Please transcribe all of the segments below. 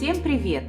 Всем привет!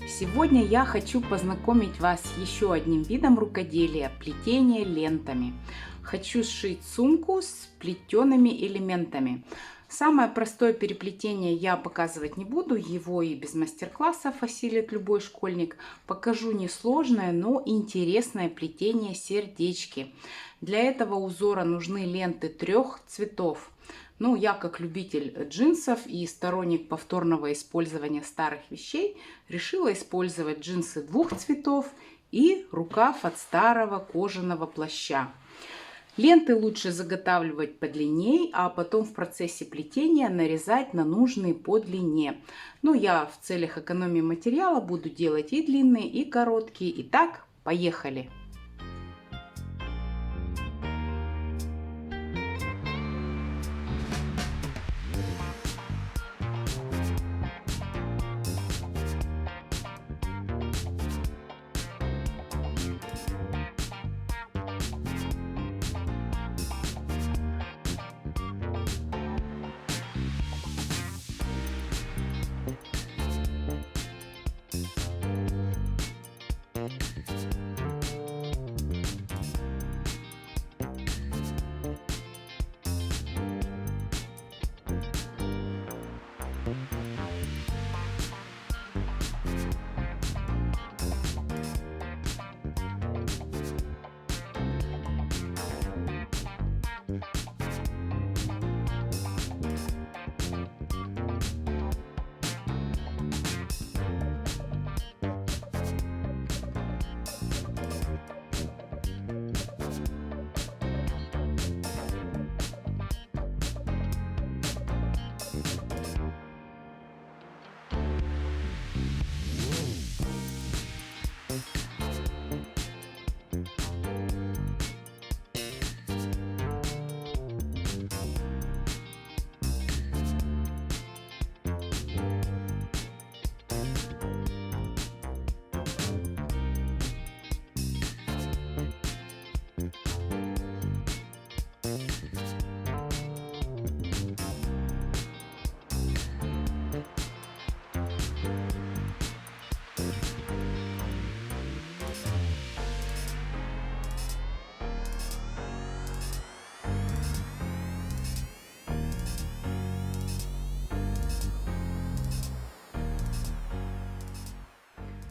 Сегодня я хочу познакомить вас с еще одним видом рукоделия – плетение лентами. Хочу сшить сумку с плетеными элементами. Самое простое переплетение я показывать не буду, его и без мастер-классов осилит любой школьник. Покажу несложное, но интересное плетение сердечки. Для этого узора нужны ленты 3 цветов. Ну, я как любитель джинсов и сторонник повторного использования старых вещей решила использовать джинсы 2 цветов и рукав от старого кожаного плаща. Ленты лучше заготавливать подлиннее, а потом в процессе плетения нарезать на нужные по длине. Ну, я в целях экономии материала буду делать и длинные, и короткие. Итак, поехали!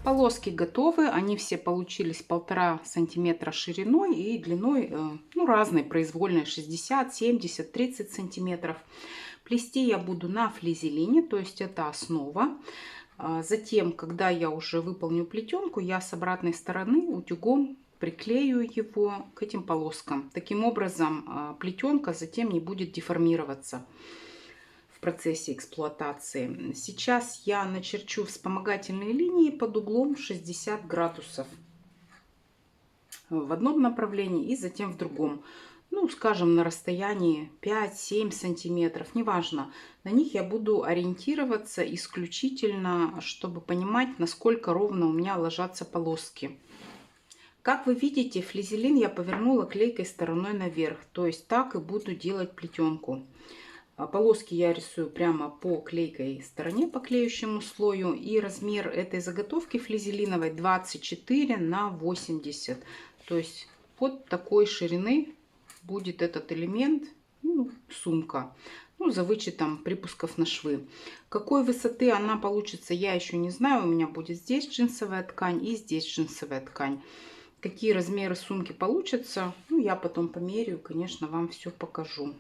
Полоски готовы, они все получились 1,5 сантиметра шириной и длиной разной, произвольной, 60, 70, 30 сантиметров. Плести я буду на флизелине, то есть это основа. Затем, когда я уже выполню плетенку, я с обратной стороны утюгом приклею его к этим полоскам. Таким образом, плетенка затем не будет деформироваться в процессе эксплуатации. Сейчас я начерчу вспомогательные линии под углом 60 градусов в одном направлении и затем в другом. Ну, скажем, на расстоянии 5-7 сантиметров, неважно. На них я буду ориентироваться исключительно, чтобы понимать, насколько ровно у меня ложатся полоски. Как вы видите, флизелин я повернула клейкой стороной наверх, то есть так и буду делать плетенку. Полоски я рисую прямо по клейкой стороне, по клеющему слою. И размер этой заготовки флизелиновой 24 на 80. То есть вот такой ширины будет этот элемент, сумка. Ну, за вычетом припусков на швы. Какой высоты она получится, я еще не знаю. У меня будет здесь джинсовая ткань и здесь джинсовая ткань. Какие размеры сумки получатся, я потом померяю, конечно, вам все покажу.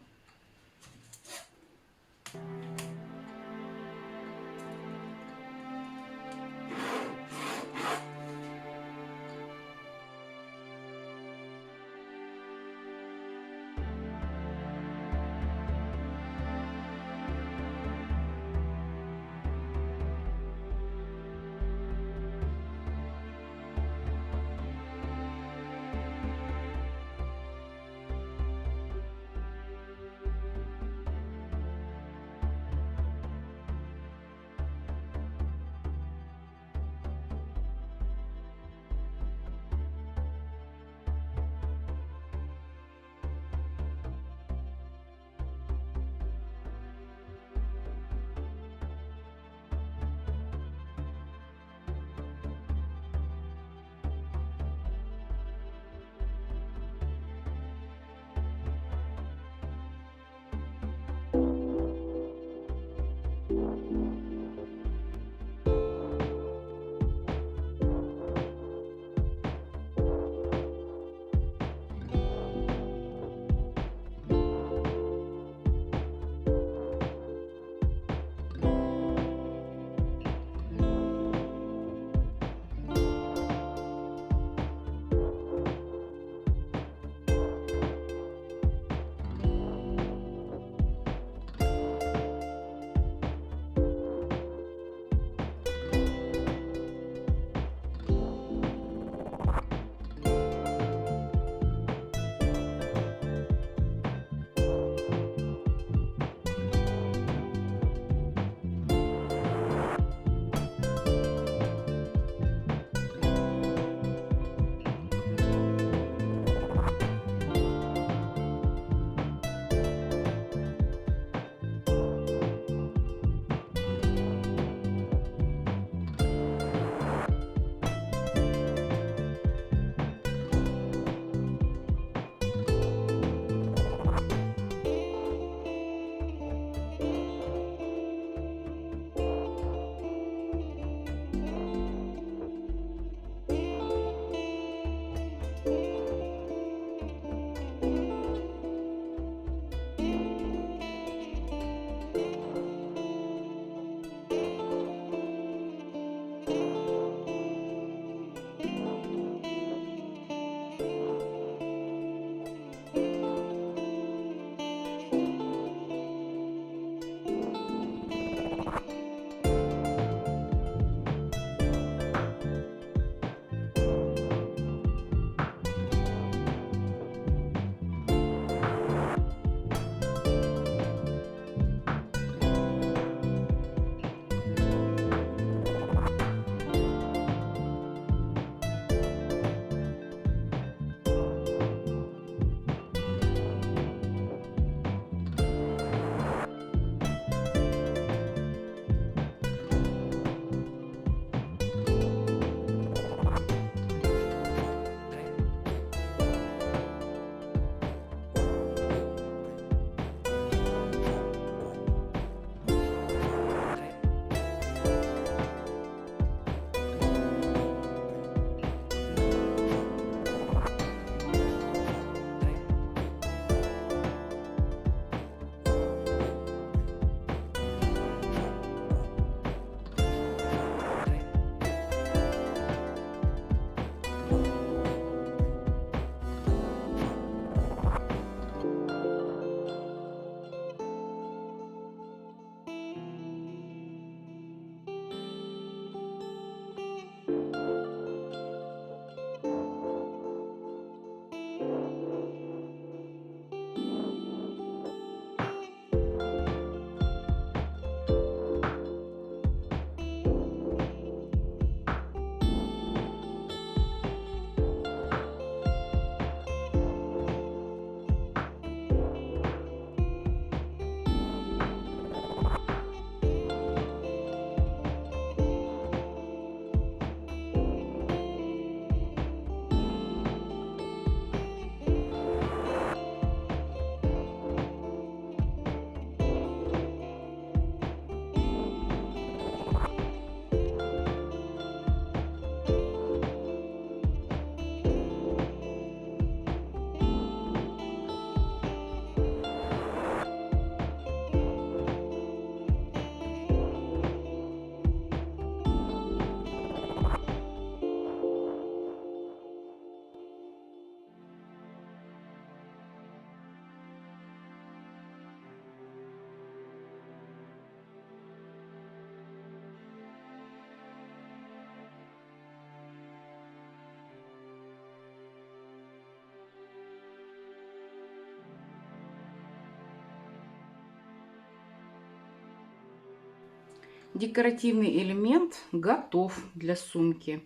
Декоративный элемент готов для сумки.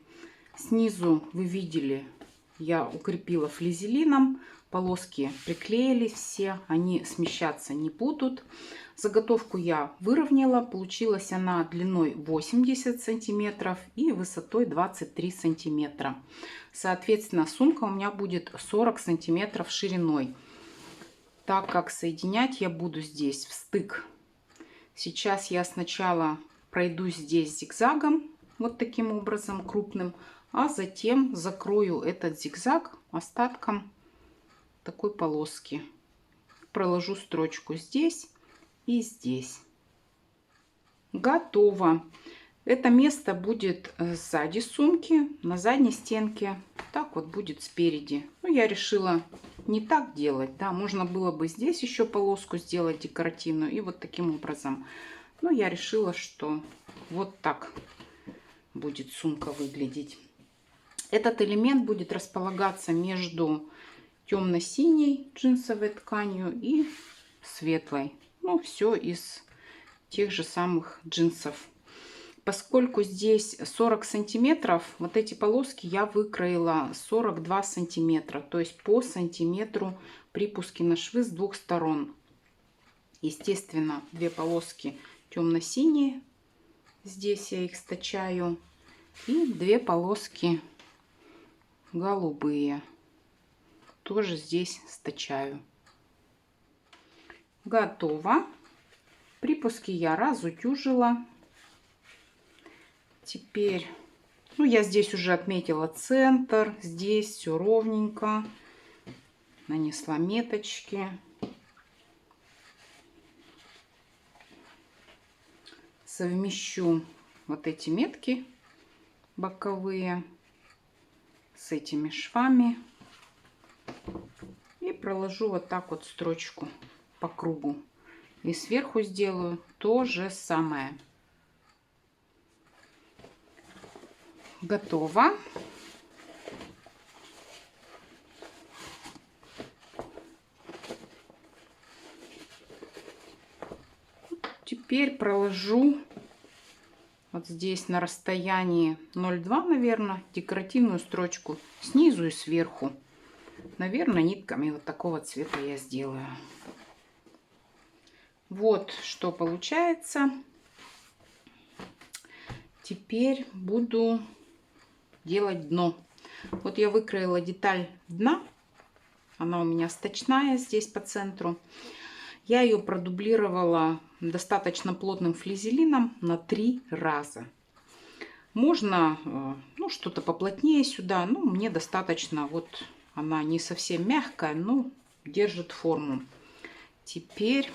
Снизу вы видели, я укрепила флизелином. Полоски приклеились все, они смещаться не будут. Заготовку я выровняла. Получилась она длиной 80 сантиметров и высотой 23 сантиметра. Соответственно, сумка у меня будет 40 сантиметров шириной. Так как соединять я буду здесь в стык. Сейчас я сначала пройдусь здесь зигзагом, вот таким образом крупным, а затем закрою этот зигзаг остатком такой полоски. Проложу строчку здесь и здесь. Готово. Это место будет сзади сумки, на задней стенке. Так вот будет спереди. Ну, я решила не так делать, да, можно было бы здесь еще полоску сделать декоративную и вот таким образом. Но я решила, что вот так будет сумка выглядеть. Этот элемент будет располагаться между темно-синей джинсовой тканью и светлой. Ну, все из тех же самых джинсов. Поскольку здесь 40 сантиметров, вот эти полоски я выкроила 42 сантиметра. То есть по сантиметру припуски на швы с двух сторон. Естественно, две полоски темно-синие. Здесь я их стачаю. И две полоски голубые. Тоже здесь стачаю. Готово. Припуски я разутюжила. Теперь, ну, я здесь уже отметила центр. Здесь все ровненько. Нанесла меточки. Совмещу вот эти метки боковые с этими швами. И проложу вот так вот строчку по кругу. И сверху сделаю то же самое. Готово. Теперь проложу вот здесь на расстоянии 0,2, наверное, декоративную строчку снизу и сверху. Наверное, нитками вот такого цвета я сделаю. Вот что получается. Теперь буду делать дно. Вот я выкроила деталь дна. Она у меня сточная здесь по центру. Я ее продублировала достаточно плотным флизелином на 3 раза. Можно, ну, что-то поплотнее сюда. Ну, мне достаточно, вот она не совсем мягкая, но держит форму. Теперь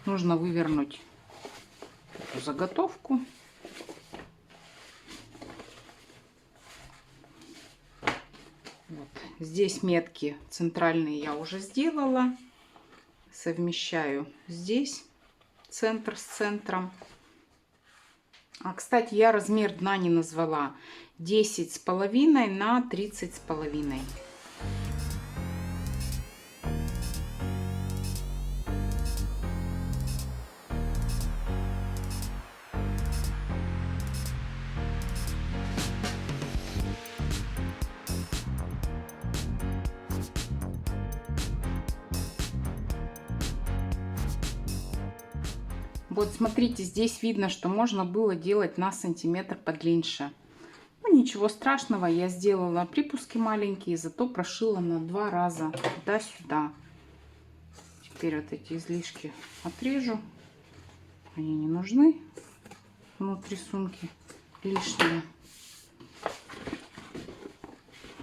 нужно вывернуть эту заготовку. Вот. Здесь метки центральные я уже сделала. Совмещаю здесь центр с центром. А, кстати, я размер дна не назвала. 10,5 на 30,5. Вот смотрите, здесь видно, что можно было делать на сантиметр подлиннее. Ну, ничего страшного, я сделала припуски маленькие, зато прошила на 2 раза туда-сюда. Теперь вот эти излишки отрежу. Они не нужны внутри сумки, лишние.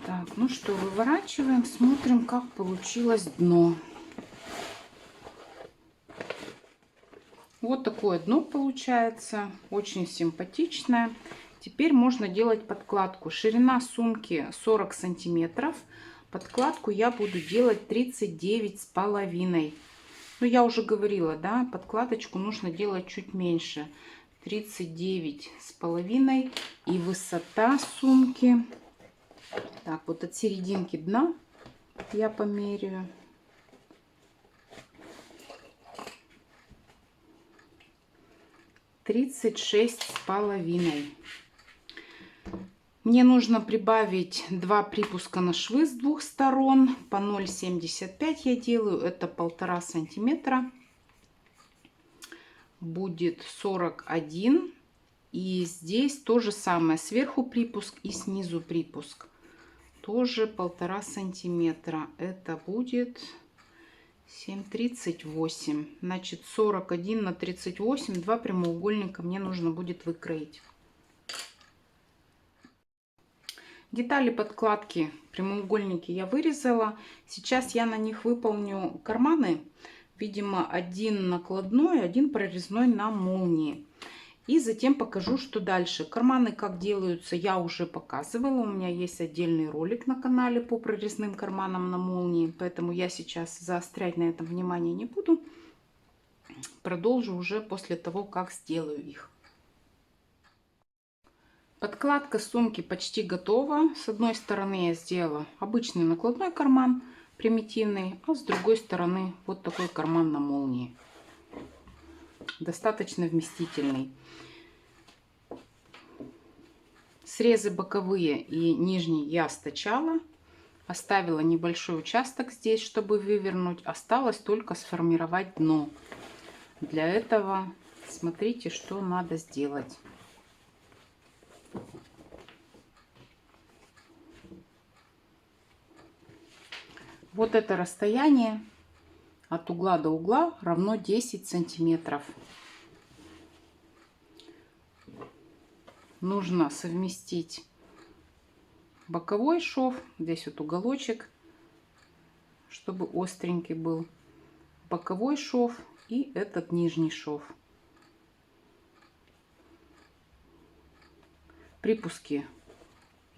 Так, ну что, выворачиваем, смотрим, как получилось дно. Вот такое дно получается, очень симпатичное. Теперь можно делать подкладку. Ширина сумки 40 сантиметров. Подкладку я буду делать 39,5. Ну, я уже говорила, да, подкладочку нужно делать чуть меньше. 39,5. И высота сумки. Так, вот от серединки дна я померяю. 36,5. Мне нужно прибавить 2 припуска на швы с двух сторон. По 0,75 я делаю. Это 1,5 сантиметра. Будет 41. И здесь то же самое. Сверху припуск и снизу припуск. Тоже 1,5 сантиметра. Это будет 7,38. Значит, 41 на 38. 2 прямоугольника мне нужно будет выкроить. Детали подкладки, прямоугольники я вырезала. Сейчас я на них выполню карманы. Видимо, один накладной, один прорезной на молнии. И затем покажу, что дальше. Карманы как делаются, я уже показывала. У меня есть отдельный ролик на канале по прорезным карманам на молнии. Поэтому я сейчас заострять на этом внимание не буду. Продолжу уже после того, как сделаю их. Подкладка сумки почти готова. С одной стороны я сделала обычный накладной карман, примитивный, а с другой стороны вот такой карман на молнии. Достаточно вместительный. Срезы боковые и нижние я стачала. Оставила небольшой участок здесь, чтобы вывернуть. Осталось только сформировать дно. Для этого смотрите, что надо сделать. Вот это расстояние от угла до угла равно 10 сантиметров. Нужно совместить боковой шов, здесь вот уголочек, чтобы остренький был, боковой шов и этот нижний шов. Припуски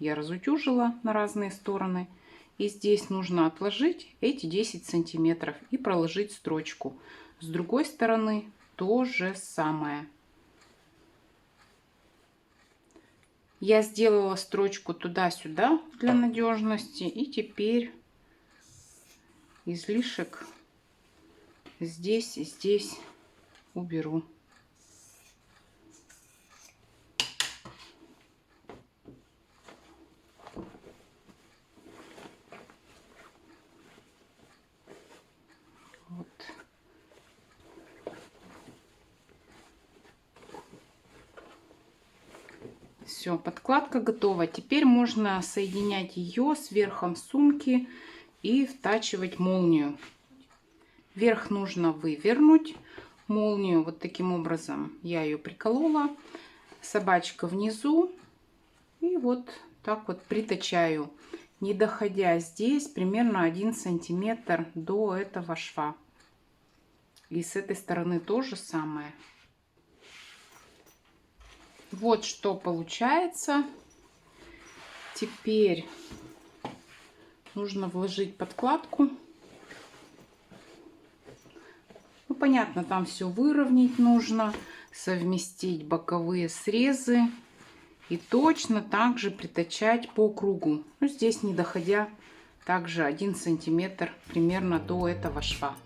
я разутюжила на разные стороны. И здесь нужно отложить эти 10 сантиметров и проложить строчку. С другой стороны то же самое. Я сделала строчку туда-сюда для надежности. И теперь излишек здесь и здесь уберу. Вот. Все, подкладка готова. Теперь можно соединять ее с верхом сумки и втачивать молнию. Верх нужно вывернуть. Молнию вот таким образом я ее приколола. Собачка внизу. И вот так вот притачаю, не доходя здесь примерно 1 сантиметр до этого шва. И с этой стороны то же самое. Вот что получается. Теперь нужно вложить подкладку. Ну, понятно, там все выровнять нужно, совместить боковые срезы и точно так же притачать по кругу. Ну, здесь не доходя также 1 сантиметр примерно до этого шва.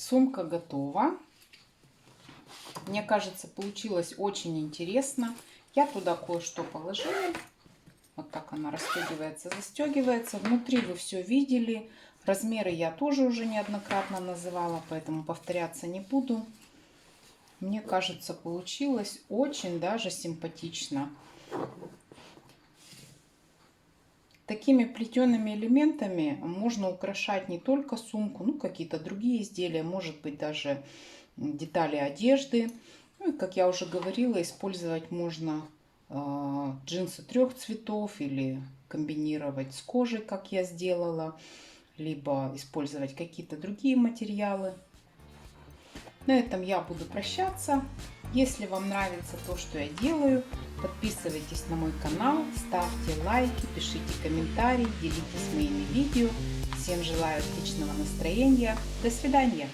Сумка готова. Мне кажется, получилось очень интересно. Я туда кое-что положила. Вот так она расстегивается, застегивается. Внутри вы все видели. Размеры я тоже уже неоднократно называла, поэтому повторяться не буду. Мне кажется, получилось очень даже симпатично. Такими плетеными элементами можно украшать не только сумку, но какие-то другие изделия, может быть даже детали одежды. Ну и, как я уже говорила, использовать можно джинсы 3 цветов или комбинировать с кожей, как я сделала, либо использовать какие-то другие материалы. На этом я буду прощаться. Если вам нравится то, что я делаю, подписывайтесь на мой канал, ставьте лайки, пишите комментарии, делитесь моими видео. Всем желаю отличного настроения. До свидания!